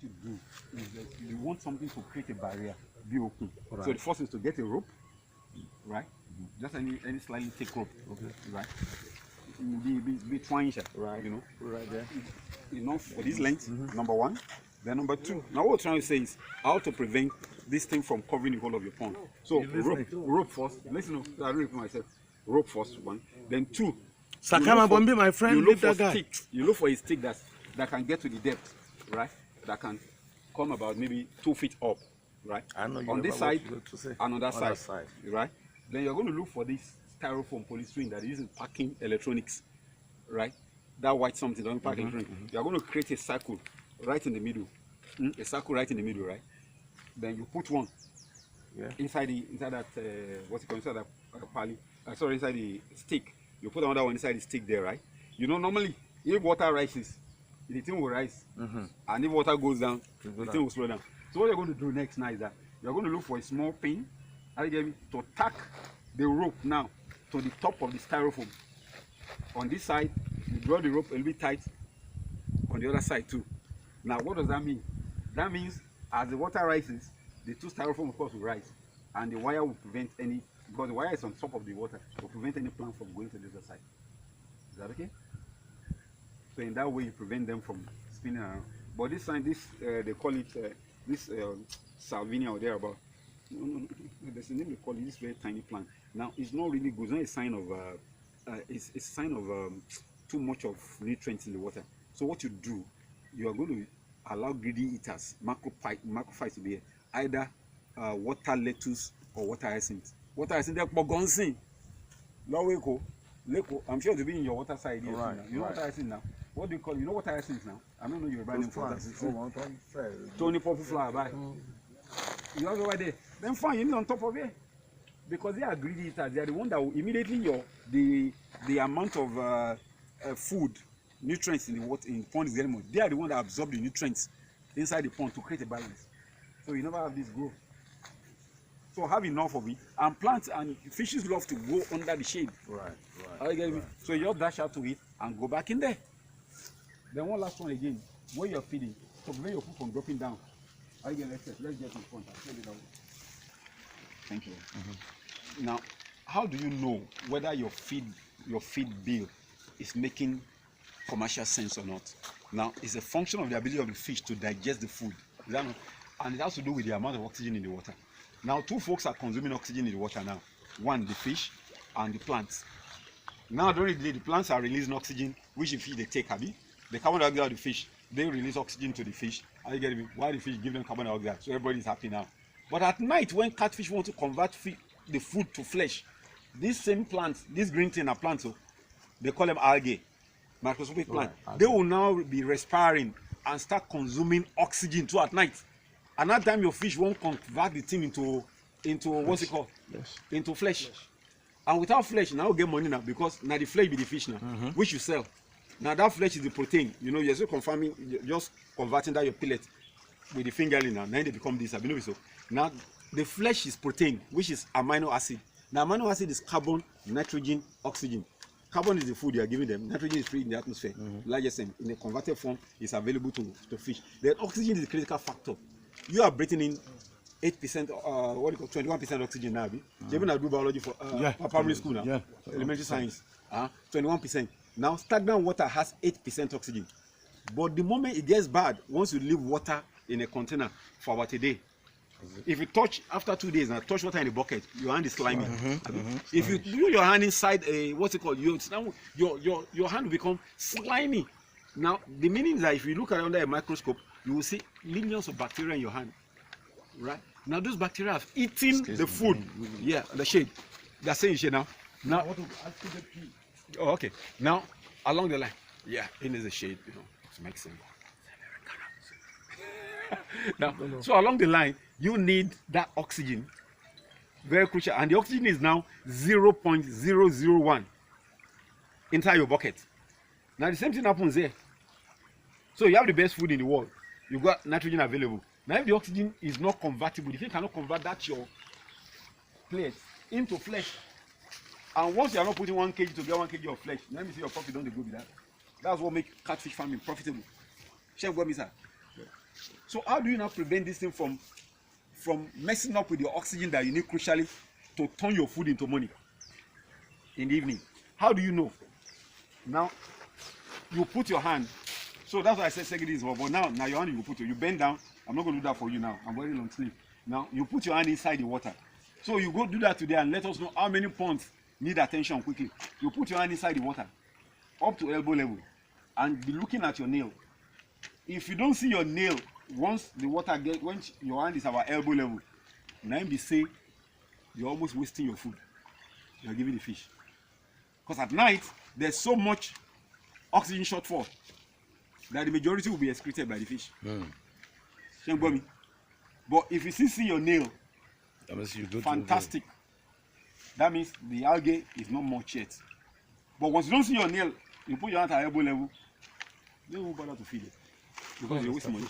you do is that you want something to create a barrier, be open. Right. So the first is to get a rope, right? Just any slightly thick rope, right? Be twine, Right. you know, Right there. enough for this length. Number one. Then number two. Now what we're trying to say is how to prevent this thing from covering the whole of your pond. So rope first. Listen, I don't repeat myself. Rope first, one. Then two. Sakama Bombi, my friend, you look leave for that guy. stick. You look for a stick that can get to the depth, right? That can come about maybe 2 feet up, right? I know you on this side and on that on side, right? Then you're going to look for this styrofoam polystyrene that is used in packing electronics, right? That white something, don't pack electronics. You're going to create a circle right in the middle, a circle right in the middle, right? Then you put one inside that what's it called? Inside that pali. Sorry, inside the stick. You put another one inside the stick there, right? You know, normally if water rises, the thing will rise, and if water goes down, the thing will slow down. So what you're going to do next now is that you're going to look for a small pin, to tack the rope now to the top of the styrofoam. On this side, you draw the rope a little bit tight. On the other side too. Now, what does that mean? That means as the water rises, the two styrofoam of course will rise, and the wire will prevent any, because the wire is on top of the water, will prevent any plant from going to the other side. Is that okay? So in that way, you prevent them from spinning around. But this sign, they call it Salvinia or thereabout. No, there's a name they call it. This very tiny plant. Now it's not really good. It's not a sign of it's a sign of too much of nutrients in the water. So what you do, you are going to allow greedy eaters, macrophytes to be here, either water lettuce or water hyacinth. Water hyacinth, they're bogonsin. I'm sure to be in your water side here. Right, you know water hyacinth now. What do you call it? You know water hyacinth now? I don't know your brand name for that. Tony Purple flower, bye. You have over there. Then fine, you need on top of it. Because they are greedy eaters. They are the one that will immediately the amount of food, nutrients in the water in the pond is getting more. They are the one that absorb the nutrients inside the pond to create a balance. So you never have this growth. So have enough of it. And plants and fishes love to go under the shade. Right. Are you getting me? So you just dash out to it and go back in there. Then one last one again. When you're feeding, to prevent your food from dropping down. Let's get in front. I'll tell you that way. Thank you. Now, how do you know whether your feed bill is making commercial sense or not? Now, it's a function of the ability of the fish to digest the food. And it has to do with the amount of oxygen in the water. Now, two folks are consuming oxygen in the water now. One, the fish, and the plants. Now, during the day, the plants are releasing oxygen, which the fish they take, the carbon dioxide of the fish, they release oxygen to the fish. Are you getting me? Why the fish give them carbon dioxide? So everybody is happy now. But at night, when catfish want to convert the food to flesh, these same plants, these green thing are plants, so they call them algae, microscopic plants. They will now be respiring and start consuming oxygen too at night. And that time your fish won't convert the thing into what's it called? Into flesh. And without flesh, now you get money now because now the flesh be the fish now, which you sell. Now that flesh is the protein. You know, you're still confirming, you're just converting that your pellet with the fingerling now. Now they become this. So now the flesh is protein, which is amino acid. Now amino acid is carbon, nitrogen, oxygen. Carbon is the food you are giving them. Nitrogen is free in the atmosphere. Largest in a converted form is available to fish. Then oxygen is the critical factor. You are breathing in 8%, 21% oxygen now. Even I do biology for primary school now, elementary science, 21%. Now stagnant water has 8% oxygen. But the moment it gets bad, once you leave water in a container for about a day, if you touch after 2 days and touch water in a bucket, your hand is slimy. If you do your hand inside a what's it called, your hand will become slimy. Now the meaning is that if you look at it under a microscope, you will see millions of bacteria in your hand. Right? Now those bacteria have eaten the food. The shade. They're saying shade now. Now I want to ask you the key. Oh, okay. Now along the line, in is the shade, you know, to make sense. Now, so along the line, you need that oxygen, very crucial, and the oxygen is now 0.001 inside your bucket. Now the same thing happens there. So you have the best food in the world, you got nitrogen available. Now if the oxygen is not convertible, if you cannot convert that your plate into flesh, and once you are not putting 1 kg to get 1 kg of flesh, let me see your profit don't go with that. That's what makes catfish farming profitable. Chef, what is that? So how do you now prevent this thing from messing up with your oxygen that you need crucially to turn your food into money in the evening? How do you know? Now you put your hand. So that's why I said second is but now your hand you put it. You bend down. I'm not going to do that for you now. I'm wearing long sleeve. Now you put your hand inside the water. So you go do that today and let us know how many ponds need attention quickly. You put your hand inside the water up to elbow level and be looking at your nail. If you don't see your nail once the water when your hand is about elbow level, now be say you're almost wasting your food. You're giving the fish. Because at night there's so much oxygen shortfall that the majority will be excreted by the fish. But if you still see your nail, that means you fantastic. That means the algae is not much yet. But once you don't see your nail, you put your hand at elbow level, they won't bother to feed it because you're wasting money.